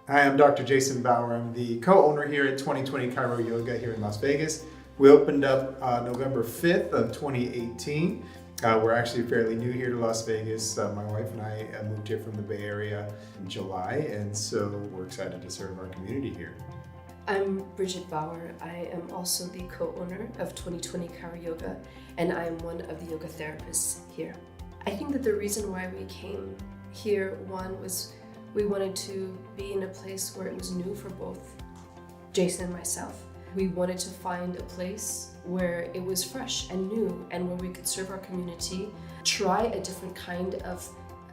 Hi, I'm Dr. Jason Bauer. I'm the co-owner here at 2020 ChiroYoga here in Las Vegas. We opened up November 5th of 2018. We're actually fairly new here to Las Vegas. My wife and I moved here from the Bay Area in July, and so we're excited to serve our community here. I'm Bridget Bauer. I am also the co-owner of 2020 ChiroYoga, and I am one of the yoga therapists here. I think that the reason why we came here, one, was we wanted to be in a place where it was new for both Jason and myself. We wanted to find a place where it was fresh and new and where we could serve our community, try a different kind of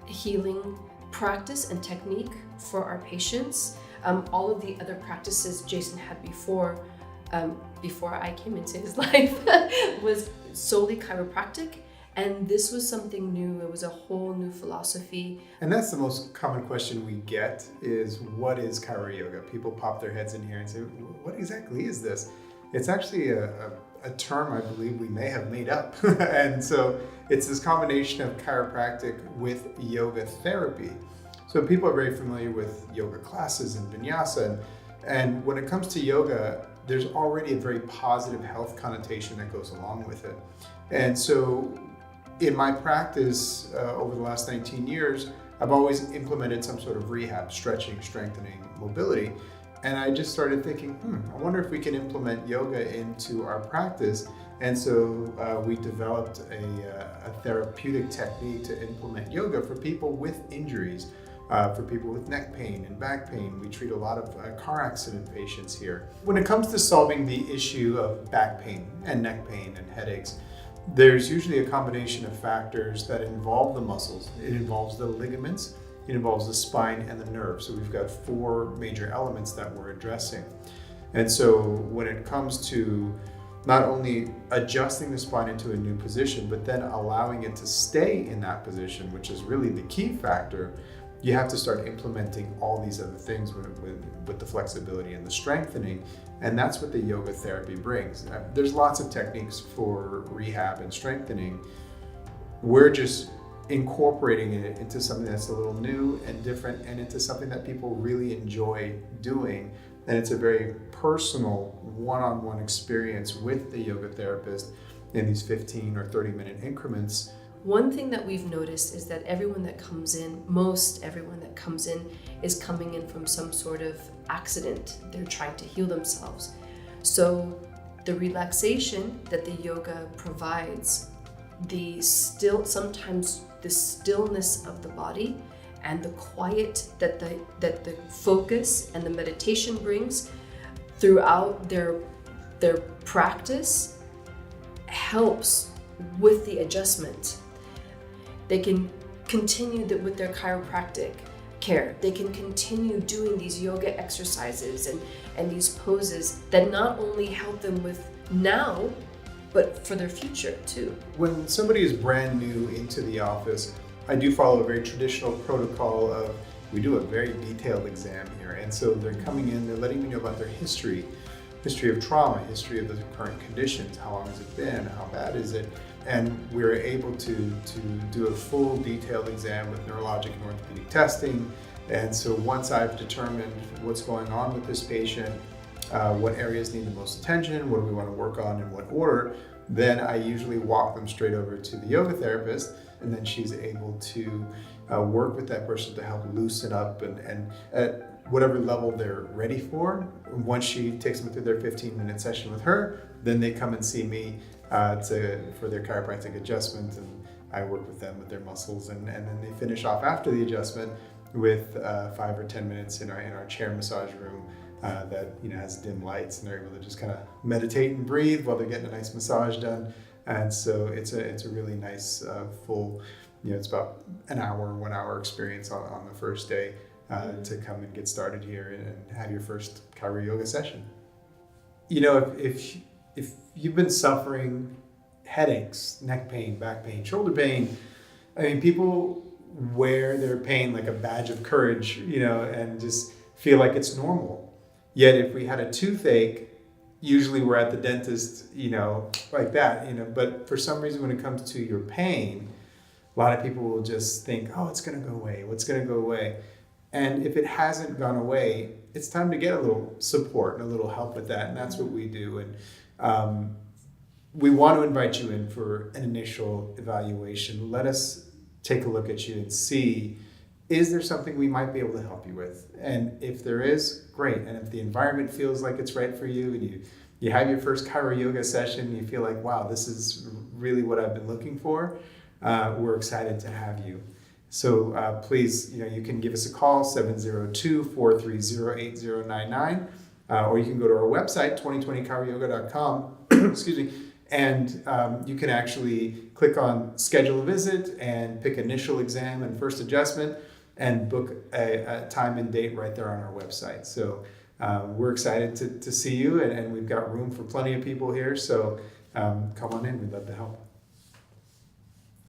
healing practice and technique for our patients. All of the other practices Jason had before I came into his life was solely chiropractic. And this was something new. It was a whole new philosophy. And that's the most common question we get is, what is ChiroYoga? People pop their heads in here and say, what exactly is this? It's actually a term I believe we may have made up. And so it's this combination of chiropractic with yoga therapy. So people are very familiar with yoga classes and vinyasa. And when it comes to yoga, there's already a very positive health connotation that goes along with it. And so in my practice over the last 19 years, I've always implemented some sort of rehab, stretching, strengthening, mobility. And I just started thinking, I wonder if we can implement yoga into our practice. And so we developed a therapeutic technique to implement yoga for people with injuries, for people with neck pain and back pain. We treat a lot of car accident patients here. When it comes to solving the issue of back pain and neck pain and headaches, there's usually a combination of factors that involve the muscles. It involves the ligaments, it involves the spine and the nerves. So we've got four major elements that we're addressing. And so when it comes to not only adjusting the spine into a new position, but then allowing it to stay in that position, which is really the key factor, you have to start implementing all these other things with the flexibility and the strengthening. And that's what the yoga therapy brings. There's lots of techniques for rehab and strengthening. We're just incorporating it into something that's a little new and different, and into something that people really enjoy doing. And it's a very personal one-on-one experience with the yoga therapist in these 15 or 30-minute increments. One thing that we've noticed is that everyone that comes in, most everyone that comes in, is coming in from some sort of accident. They're trying to heal themselves. So the relaxation that the yoga provides, sometimes the stillness of the body and the quiet that the focus and the meditation brings throughout their practice helps with the adjustment. They can continue with their chiropractic care. They can continue doing these yoga exercises and these poses that not only help them with now, but for their future too. When somebody is brand new into the office, I do follow a very traditional protocol of, we do a very detailed exam here. And so they're coming in, they're letting me know about their history of trauma, history of the current conditions, how long has it been, how bad is it? And we're able to do a full detailed exam with neurologic and orthopedic testing. And so once I've determined what's going on with this patient, what areas need the most attention, what do we want to work on in what order, then I usually walk them straight over to the yoga therapist, and then she's able to work with that person to help loosen up and at whatever level they're ready for. Once she takes them through their 15-minute session with her, then they come and see me for their chiropractic adjustment, and I work with them with their muscles, and then they finish off after the adjustment with 5 or 10 minutes in our chair massage room that has dim lights, and they're able to just kind of meditate and breathe while they're getting a nice massage done. And so it's a really nice full, it's about an hour, 1 hour experience on the first day to come and get started here and have your first ChiroYoga session. If you've been suffering headaches, neck pain, back pain, shoulder pain, people wear their pain like a badge of courage, and just feel like it's normal. Yet if we had a toothache, usually we're at the dentist, like that, but for some reason when it comes to your pain, a lot of people will just think, oh, it's going to go away. What's going to go away? And if it hasn't gone away, it's time to get a little support and a little help with that. And that's what we do. And we want to invite you in for an initial evaluation. Let us take a look at you and see, is there something we might be able to help you with? And if there is, great. And if the environment feels like it's right for you and you have your first ChiroYoga session, and you feel like, wow, this is really what I've been looking for, we're excited to have you. So please, you can give us a call, 702-430-8099, or you can go to our website, 2020chiroyoga.com, excuse me, and you can actually click on schedule a visit and pick initial exam and first adjustment and book a time and date right there on our website. So we're excited to see you, and we've got room for plenty of people here. So come on in, we'd love to help.